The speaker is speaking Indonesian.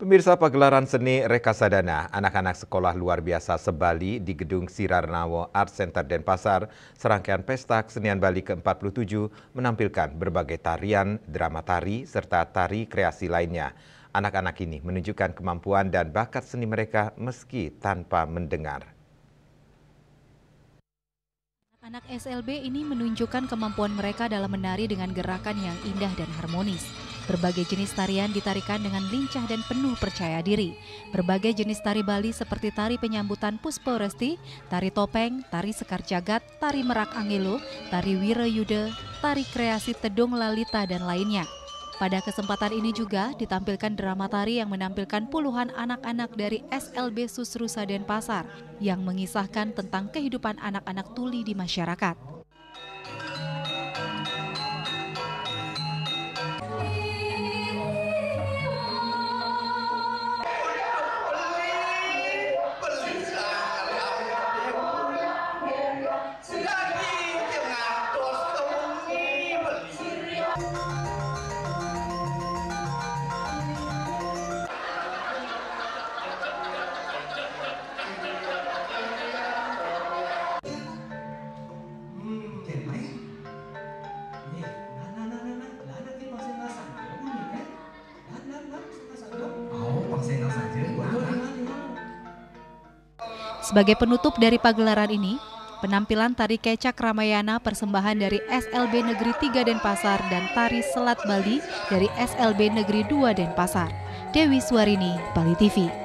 Pemirsa, pagelaran seni Rekasadana anak-anak sekolah luar biasa se-Bali di Gedung Sirarnawo Art Center Denpasar, serangkaian pesta kesenian Bali ke-47 menampilkan berbagai tarian, drama tari, serta tari kreasi lainnya. Anak-anak ini menunjukkan kemampuan dan bakat seni mereka meski tanpa mendengar. Anak SLB ini menunjukkan kemampuan mereka dalam menari dengan gerakan yang indah dan harmonis. Berbagai jenis tarian ditarikan dengan lincah dan penuh percaya diri. Berbagai jenis tari Bali seperti tari penyambutan Puspa Resti, tari topeng, tari sekar jagat, tari merak angelo, tari wirayuda, tari kreasi tedung lalita, dan lainnya. Pada kesempatan ini juga ditampilkan drama tari yang menampilkan puluhan anak-anak dari SLB Susrusa Denpasar yang mengisahkan tentang kehidupan anak-anak tuli di masyarakat. Sebagai penutup dari pagelaran ini, penampilan tari kecak Ramayana persembahan dari SLB Negeri 3 Denpasar dan tari selat Bali dari SLB Negeri 2 Denpasar. Dewi Swarini, Bali TV.